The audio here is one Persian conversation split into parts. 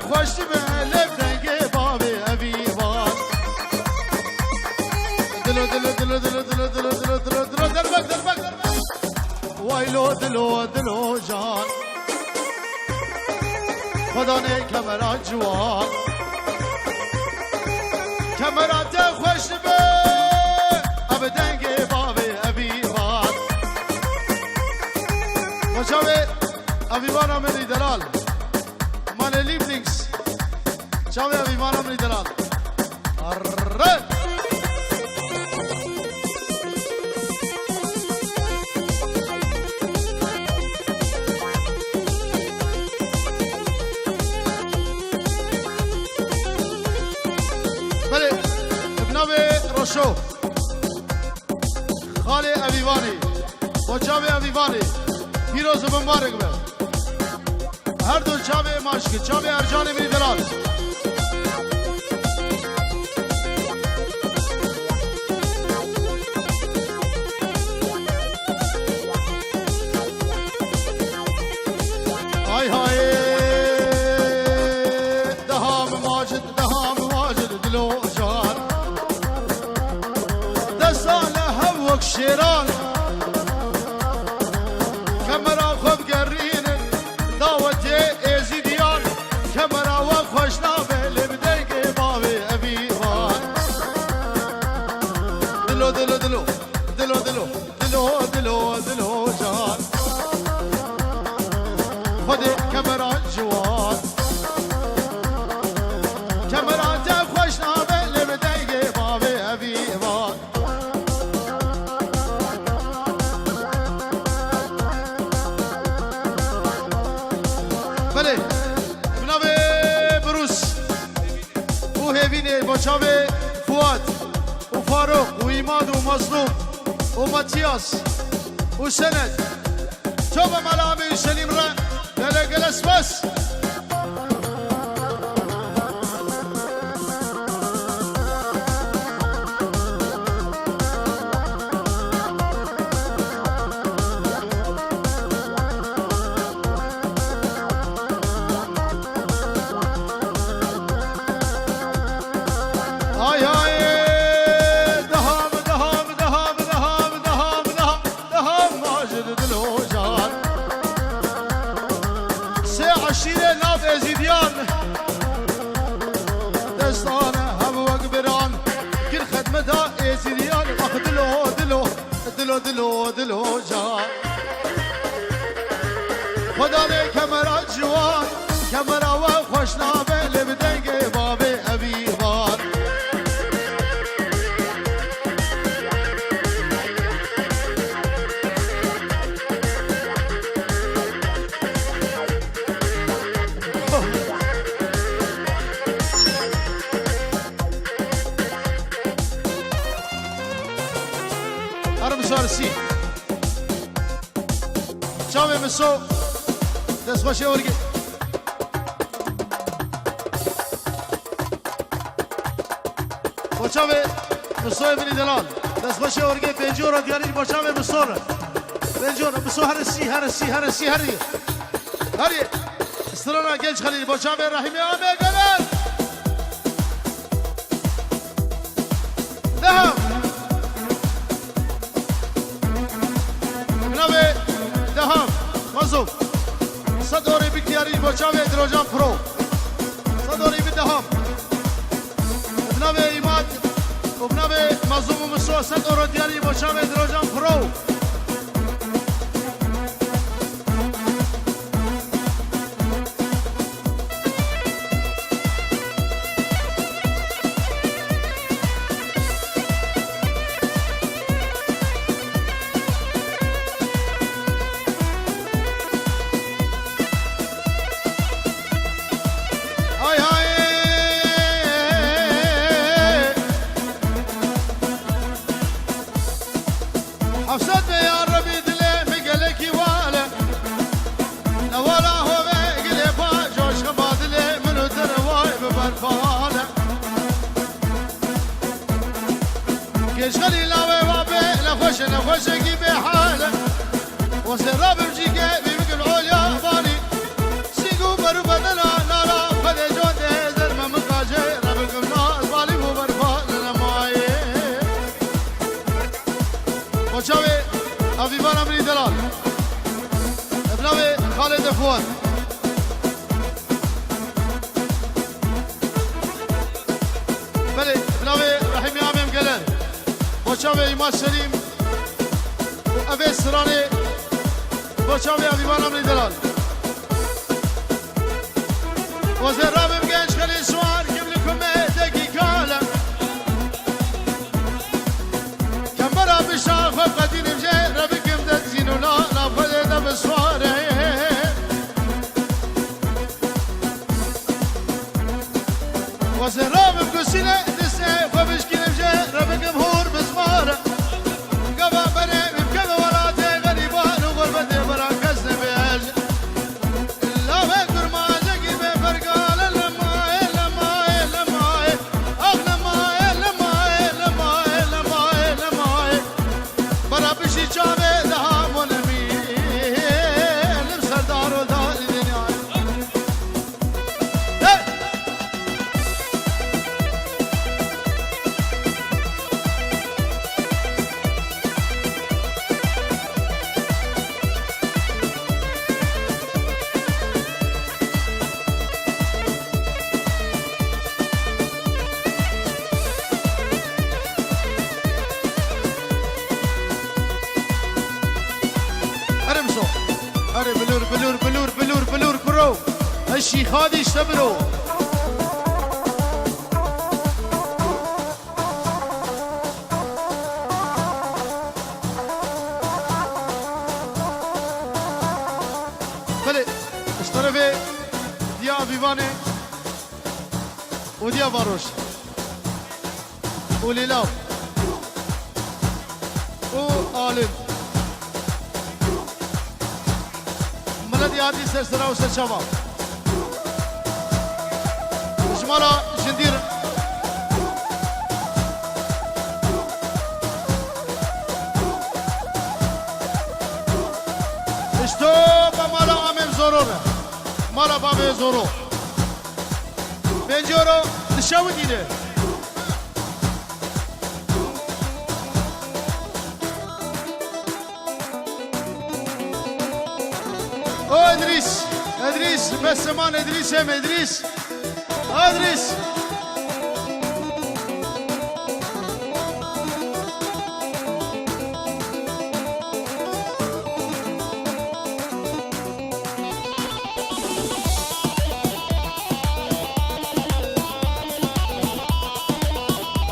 خوش به لب دنگ بابی ابیوان دلو دلو دلو دلو دلو دلو دلو دلو دلو دربک دربک دربک وایلو دلو دلو جان خدا نه کمران جوان کمرات خوش به اب دنگ بابی ابیوان مجاوه ابیوان امری دلال meine Lieblings. Ciao, wie waren wir nicht dran? Arre! بله، ابناوی روشو خاله ابیوانی بچاوی ابیوانی پیروز و مبارک به هر دو چاوه ماشکی چاوه ارجان میری دلال های های دهام ماجد دلو جان دستان هوک شیران کمرا خوب گرین دعوت ازیدیان کمرا و خوشنامه لبدنگ باوی ابیوان دلو دلو دلو دلو دلو دلو دلو دلو جان خود کمرا جوان کمرا تا خوشنامه لبدنگ باوی ابیوان بله بنابه بروس او هیوینه بچاوه فواد او فاروق او ایماد او مظلوم او ماتیاس او سند چوب ملامه سلیم را گلس بس دلو دلو جان خدا نه کمرا جوان کمرا و خوشنامه لبدنگ باب ابیوان سارسی چاوه مسو دست باشه ورگی با چاوه مسو ابنی دلال دست باشه ورگی پنجو را دیاری با چاوه مسو را پنجو را مسو هرسی استرانا گنج خلیل با چاوه رحیمی آمه گلن دهم دهم مزوب صدوری بکیاری بچاوه دروجان پرو صدوری بدهم ابناوه ایماد ابناوه مزوب و مسو صدور دیاری بچاوه دروجان پرو يشغلي لاوي وابي نخوشكي بحاله وسراب بجيكي بيبقى العول يا باني سيقو برو بدنا لا لا خذ بله بناوی رحیمی آمیم گلن بچاوی ایمان سلیم و اوه سرانه بچاوی آبیبان آمنی دلال وزیر رابم گنج خلی سوار کم لکمه دکی کالم کم برا بشا خوب قدینم جه ربکم دد زینو لا نفده دم سواره وزیر رابم کسینه دسته خوبش کنم جه ربکم هور بزماره قبا بره بکم ولاته غریبان و غربته برا کس نبیج لامه کرمازه کی به فرقال لمای لمای لمای آخ لمای لمای لمای لمای لمای برا بشی چاوه ده منمی لم سردار و دار دنیا ارمسو اره بلور بلور بلور بلور بلور برو هشی خادی اشتبرو بله از طرف دیا بیوانه و دیا باروش و لیلاو و آلم ملدی عادی سرسرا و سرچاوا شمارا جندیر اشتو با مالا آمیم زورو به مالا بابه زورو 5 euro نشاو دیده او ادریس ادریس بس من ادریس هم ادریس ادریس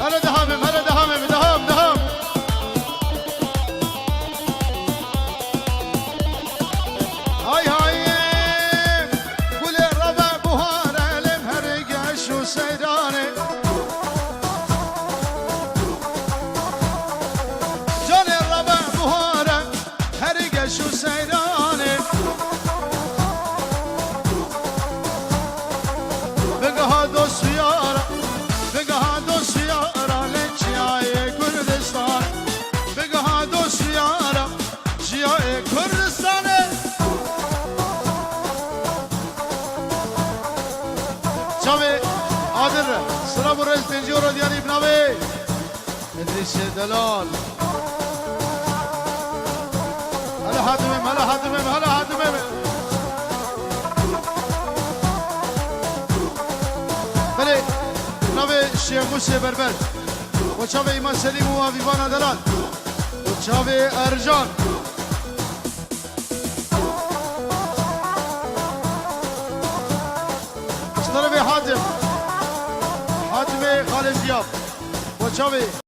هلا دهامم هلا دهامم دهام دهام هاي هاي قول الربع بهار المهرقش وسيراني جون الربع بهار هرقش وسيراني بقى هذا السيارة بقى هذا السيارة لجياي كردستان بقى هذا السيارة جياي كردستان شامي عادل صرا برز 5 euro ديالي بناوي ادريس دلال هلا حاتمم هلا حاتمم هلا حاتمم بله بناوي الشيخ موسى بربر وشامي ايمان سليم وفيفانا دلال وشامي ارجان اشتربي حاتم حاتمي خالد دياب وشامي